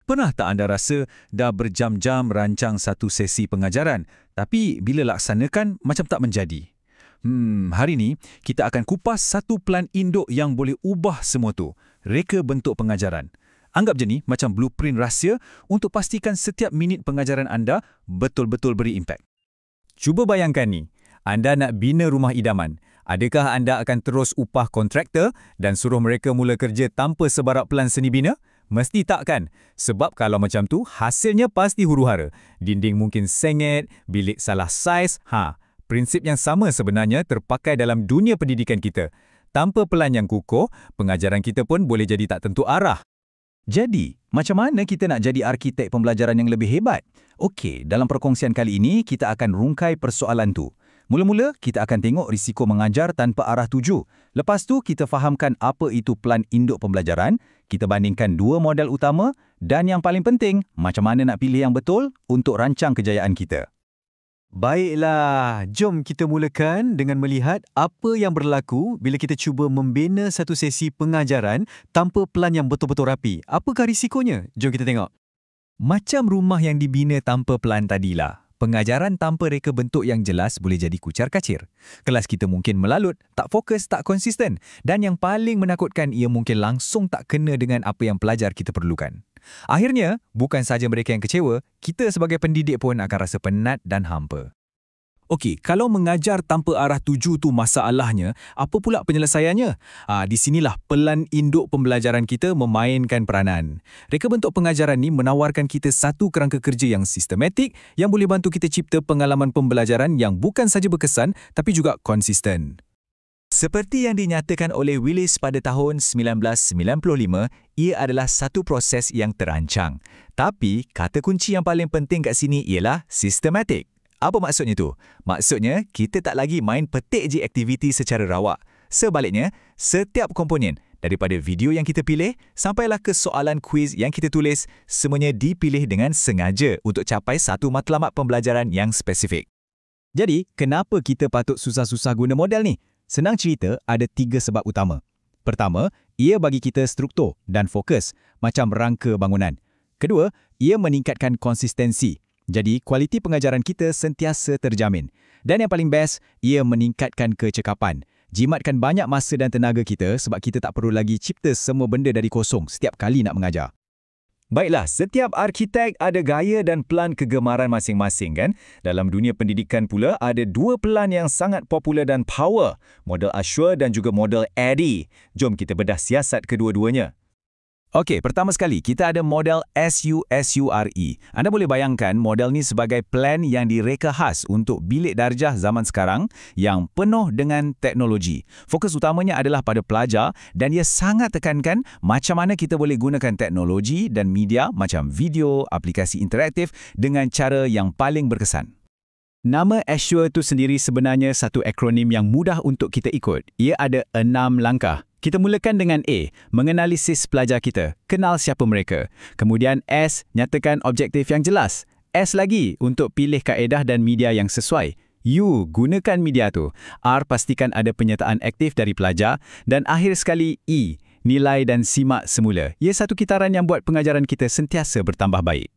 Pernah tak anda rasa dah berjam-jam rancang satu sesi pengajaran, tapi bila laksanakan macam tak menjadi? Hari ni kita akan kupas satu plan induk yang boleh ubah semua tu, reka bentuk pengajaran. Anggap je ni macam blueprint rahsia untuk pastikan setiap minit pengajaran anda betul-betul beri impak. Cuba bayangkan ni, anda nak bina rumah idaman. Adakah anda akan terus upah kontraktor dan suruh mereka mula kerja tanpa sebarak pelan seni bina? Mesti tak kan? Sebab kalau macam tu, hasilnya pasti huru-hara. Dinding mungkin sengit, bilik salah saiz. Prinsip yang sama sebenarnya terpakai dalam dunia pendidikan kita. Tanpa pelan yang kukuh, pengajaran kita pun boleh jadi tak tentu arah. Jadi, macam mana kita nak jadi arkitek pembelajaran yang lebih hebat? Okey, dalam perkongsian kali ini, kita akan rungkai persoalan tu. Mula-mula, kita akan tengok risiko mengajar tanpa arah tuju. Lepas tu, kita fahamkan apa itu plan induk pembelajaran, kita bandingkan dua model utama, dan yang paling penting, macam mana nak pilih yang betul untuk rancang kejayaan kita. Baiklah, jom kita mulakan dengan melihat apa yang berlaku bila kita cuba membina satu sesi pengajaran tanpa plan yang betul-betul rapi. Apakah risikonya? Jom kita tengok. Macam rumah yang dibina tanpa plan tadilah. Pengajaran tanpa reka bentuk yang jelas boleh jadi kucar-kacir. Kelas kita mungkin melalut, tak fokus, tak konsisten. Dan yang paling menakutkan, ia mungkin langsung tak kena dengan apa yang pelajar kita perlukan. Akhirnya, bukan saja mereka yang kecewa, kita sebagai pendidik pun akan rasa penat dan hampa. Okey, kalau mengajar tanpa arah tuju tu masalahnya, apa pula penyelesaiannya? Di sinilah pelan induk pembelajaran kita memainkan peranan. Reka bentuk pengajaran ni menawarkan kita satu kerangka kerja yang sistematik yang boleh bantu kita cipta pengalaman pembelajaran yang bukan saja berkesan tapi juga konsisten. Seperti yang dinyatakan oleh Willis pada tahun 1995, ia adalah satu proses yang terancang. Tapi, kata kunci yang paling penting kat sini ialah sistematik. Apa maksudnya tu? Maksudnya, kita tak lagi main petik je aktiviti secara rawak. Sebaliknya, setiap komponen, daripada video yang kita pilih, sampailah ke soalan kuis yang kita tulis, semuanya dipilih dengan sengaja untuk capai satu matlamat pembelajaran yang spesifik. Jadi, kenapa kita patut susah-susah guna model ni? Senang cerita, ada 3 sebab utama. Pertama, ia bagi kita struktur dan fokus, macam rangka bangunan. Kedua, ia meningkatkan konsistensi. Jadi, kualiti pengajaran kita sentiasa terjamin. Dan yang paling best, ia meningkatkan kecekapan. Jimatkan banyak masa dan tenaga kita sebab kita tak perlu lagi cipta semua benda dari kosong setiap kali nak mengajar. Baiklah, setiap arkitek ada gaya dan plan kegemaran masing-masing kan? Dalam dunia pendidikan pula, ada dua pelan yang sangat popular dan power. Model Ashur dan juga model Eddy. Jom kita bedah siasat kedua-duanya. Okey, pertama sekali, kita ada model SUSURE. Anda boleh bayangkan model ni sebagai plan yang direka khas untuk bilik darjah zaman sekarang yang penuh dengan teknologi. Fokus utamanya adalah pada pelajar dan ia sangat tekankan macam mana kita boleh gunakan teknologi dan media macam video, aplikasi interaktif dengan cara yang paling berkesan. Nama Ashur itu sendiri sebenarnya satu akronim yang mudah untuk kita ikut. Ia ada 6 langkah. Kita mulakan dengan A, menganalisis pelajar kita, kenal siapa mereka. Kemudian S, nyatakan objektif yang jelas. S lagi, untuk pilih kaedah dan media yang sesuai. U, gunakan media tu. R, pastikan ada penyertaan aktif dari pelajar. Dan akhir sekali E, nilai dan simak semula. Ia satu kitaran yang buat pengajaran kita sentiasa bertambah baik.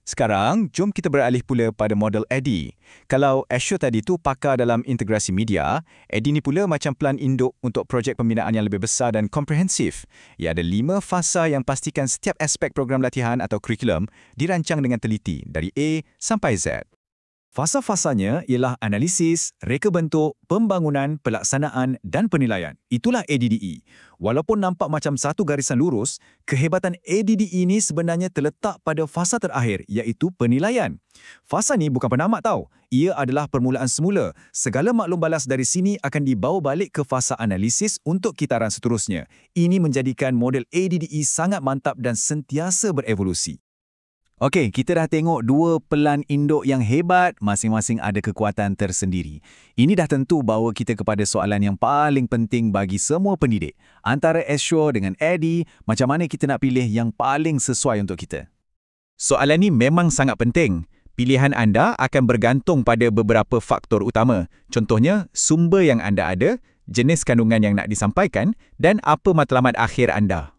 Sekarang, jom kita beralih pula pada model Eddy. Kalau Ashur tadi tu pakar dalam integrasi media, Eddy ni pula macam plan induk untuk projek pembinaan yang lebih besar dan komprehensif. Ia ada 5 fasa yang pastikan setiap aspek program latihan atau kurikulum dirancang dengan teliti dari A sampai Z. Fasa-fasanya ialah analisis, reka bentuk, pembangunan, pelaksanaan dan penilaian. Itulah ADDE. Walaupun nampak macam satu garisan lurus, kehebatan ADDE ini sebenarnya terletak pada fasa terakhir iaitu penilaian. Fasa ni bukan penamat tau. Ia adalah permulaan semula. Segala maklum balas dari sini akan dibawa balik ke fasa analisis untuk kitaran seterusnya. Ini menjadikan model ADDE sangat mantap dan sentiasa berevolusi. Okey, kita dah tengok dua pelan induk yang hebat, masing-masing ada kekuatan tersendiri. Ini dah tentu bawa kita kepada soalan yang paling penting bagi semua pendidik. Antara Ashur dengan Eddy, macam mana kita nak pilih yang paling sesuai untuk kita? Soalan ini memang sangat penting. Pilihan anda akan bergantung pada beberapa faktor utama. Contohnya, sumber yang anda ada, jenis kandungan yang nak disampaikan dan apa matlamat akhir anda.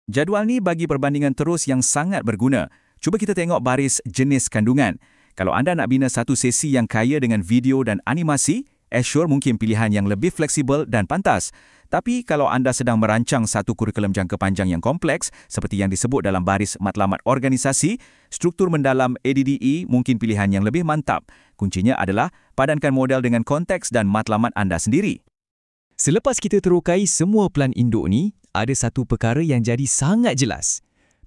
Jadual ni bagi perbandingan terus yang sangat berguna. Cuba kita tengok baris jenis kandungan. Kalau anda nak bina satu sesi yang kaya dengan video dan animasi, Azure mungkin pilihan yang lebih fleksibel dan pantas. Tapi kalau anda sedang merancang satu kurikulum jangka panjang yang kompleks, seperti yang disebut dalam baris matlamat organisasi, struktur mendalam ADDE mungkin pilihan yang lebih mantap. Kuncinya adalah padankan model dengan konteks dan matlamat anda sendiri. Selepas kita terokai semua plan induk ni, ada satu perkara yang jadi sangat jelas.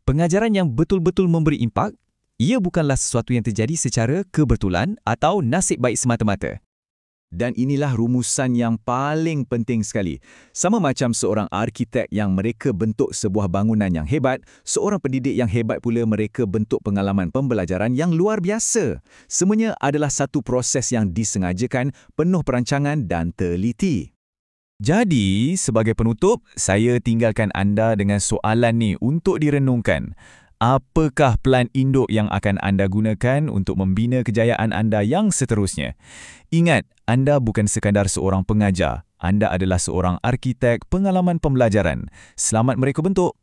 Pengajaran yang betul-betul memberi impak, ia bukanlah sesuatu yang terjadi secara kebetulan atau nasib baik semata-mata. Dan inilah rumusan yang paling penting sekali. Sama macam seorang arkitek yang mereka bentuk sebuah bangunan yang hebat, seorang pendidik yang hebat pula mereka bentuk pengalaman pembelajaran yang luar biasa. Semuanya adalah satu proses yang disengajakan, penuh perancangan dan teliti. Jadi, sebagai penutup, saya tinggalkan anda dengan soalan ni untuk direnungkan. Apakah plan induk yang akan anda gunakan untuk membina kejayaan anda yang seterusnya? Ingat, anda bukan sekadar seorang pengajar. Anda adalah seorang arkitek pengalaman pembelajaran. Selamat mereka bentuk.